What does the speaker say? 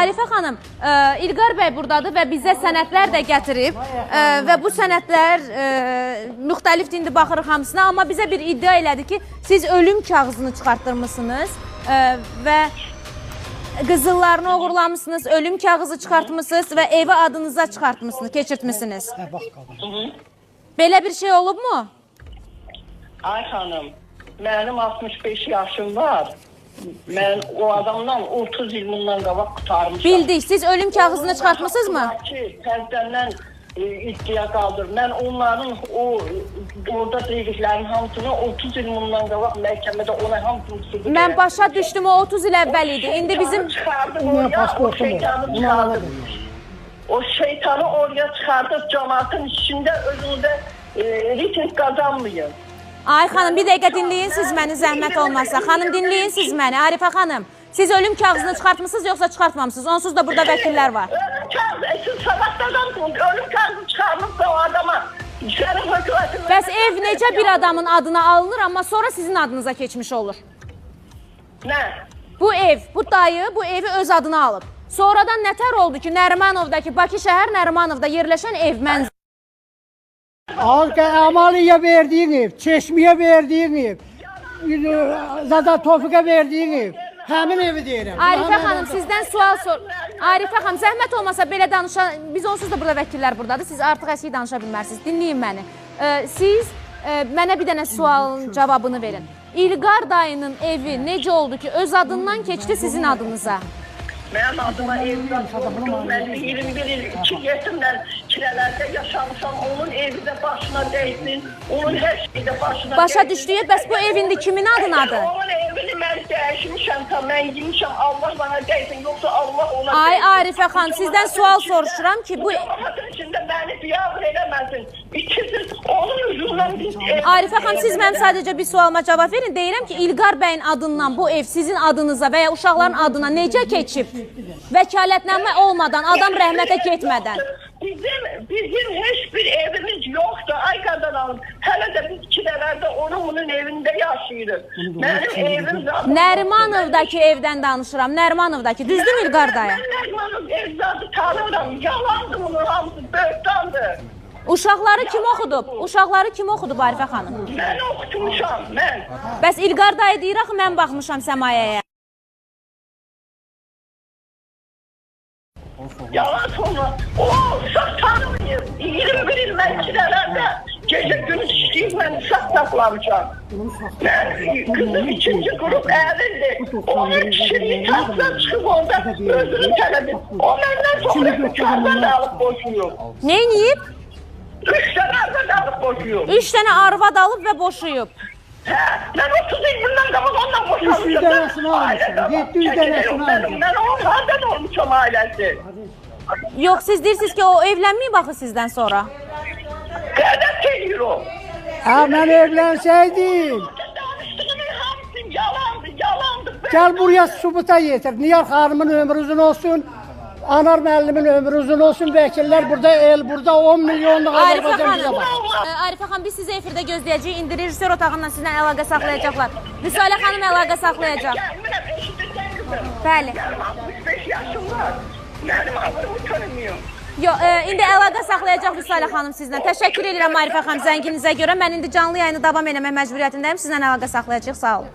Arifə xanım, İlqar bəy buradadır və bizə sənədlər də gətirib və bu sənədlər müxtəlif indi baxırıq hamısına, amma bizə bir iddia elədi ki, siz ölüm kağızını çıxartdırmışsınız və qızıllarını oğurlamışsınız, ölüm kağızı çıxartmışsınız və evi adınıza çıxartmışsınız, keçirtmişsiniz. Belə bir şey olub mu? Ay xanım, mənim 65 yaşım var. Mən o adamdan 30 il bundan qabaq qutarmışam. Bildik, siz ölüm kağızını çıxartmışsınız mı? Təzədən iddia qaldır. Mən onların orada dediklərinin hamısını 30 il bundan qabaq məhkəmədə ona hamısını sübut. Mən başa düşdüm, o 30 il əvvəl idi. İndi bizim... O şeytanı oraya çıxardıb cəmaatın içində özündə ritm qazanmayın. Ay xanım, bir dəqiqə dinləyin siz məni, zəhmət olmazsa. Xanım, dinləyin siz məni. Arifə xanım, siz ölüm kağızını çıxartmışsınız, yoxsa çıxartmamışsınız? Onsuz da burada vəkillər var. Ölüm kağızı, siz sabahdan ölüm kağızı çıxarmışsa o adama. Bəs ev necə bir adamın adına alınır, amma sonra sizin adınıza keçmiş olur? Nə? Bu ev, bu dayı bu evi öz adına alıb. Sonradan nətər oldu ki, Nərimanovdakı Bakı şəhər Nərimanovda yerləşən ev mənzil? Amaliye verdiğin ev, Çeşmiye verdiğin ev, Zaten Tofik'e verdiğin ev. Həmin evi deyirəm. Arifə xanım, sizdən sual sor. Arifə xanım, zəhmət olmasa belə danışa, biz onsuz da burada vəkillər buradadır. Siz artıq əski danışa bilmərsiniz. Dinləyin məni. Siz mənə bir dənə sualın cavabını verin. İlqar dayının evi necə oldu ki, öz adından keçdi sizin adınıza? Mənim adıma evdən qoydum, mən 21 il iki yetimlə kirələrdə yaşamışam, onun evi də başına dəysin, onun hər şeyi də başına dəysin. Başa düşdüyü, bəs bu ev indi kimin adınadır? Onun evini mən dəyişmişəm, mən yemişəm, Allah bana dəysin, yoxsa Allah ona dəysin. Ay Arifə xanım, sizdən sual soruşuram ki, bu... Cəmaatın içində məni biabr eləməsin, ikisiz onun üzündən biz... Arifə xanım, siz mənim sadəcə bir sualıma cavab verin. Deyirəm ki, İlqar bəyin adından bu ev sizin adınıza və ya uşaqların adına necə keçib? Vəkalətnamə olmadan, adam rəhmətə getmədən. Bizim heç bir evimiz yoxdur, ay qadan alın. Hələ də biz kirələrdə onun evində yaşayırıq. Mənim evim zaten... Nərimanovdakı evdən danışıram, Nərimanovdakı. Düzdür İlqar dayı? Mən Nərimanov evzadı tanıram, yalandır bunun hamısı, böhtandır. Uşaqları kim oxudub? Uşaqları kim oxudub Arifə xanım? Mən oxutmuşam, mən. Bəs İlqar dayı deyir, axı mən baxmışam Səmayəyə. Yalan sonra, o uşaq tanımayım. 21 il mən kirələrdə gecə günüz işləyib, mən uşaq saxlamışam. Mən kızım 2-ci qrup əlindir. Onun kişiliyi taxtdan çıxıb onda özünü tələb. O məndən sonra 3 arvad alıb boşuyub. Neyniyib? 3 dənə arvad alıb boşuyub. 3 dənə arvad alıb və boşuyub. Hə, mən 30 il bundan qabaq ondan boşalmışam. 300 dənəsini almışam, 700 dənəsini almışam. Mən onun hardan olmuşam ailəsi. Yox, siz deyirsiniz ki, o evlənməyib axı sizdən sonra. Qədət geliyor o. Mən evlenseydim. Danıştığının hamısı yalandı. Gel buraya subuta getir. Niyar Hanım'ın ömrü uzun olsun. Anar müəllimin ömrü uzun olsun. Vəkillər burada, el burada 10 milyonluq Azərbaycan bizə var. Arifə xanım, biz sizi efirdə gözləyəcəyik. İndi rejissor otağından sizlə əlaqə saxlayacaqlar. Müsalə xanım əlaqə saxlayacaq. Gəlmirəm, eşidirsən qızım. Bəli. Mənim 65 yaşım var. Mənim adımı tanımıyorum. Yox, indi əlaqə saxlayacaq Müsalə xanım sizlə. Təşəkkür edirəm Arifə xanım zənginizə görə. Mən indi canlı yayını davam eləmək məcburiyyətindəyim. Sizlə əlaqə saxlayacaq. Sağ olun.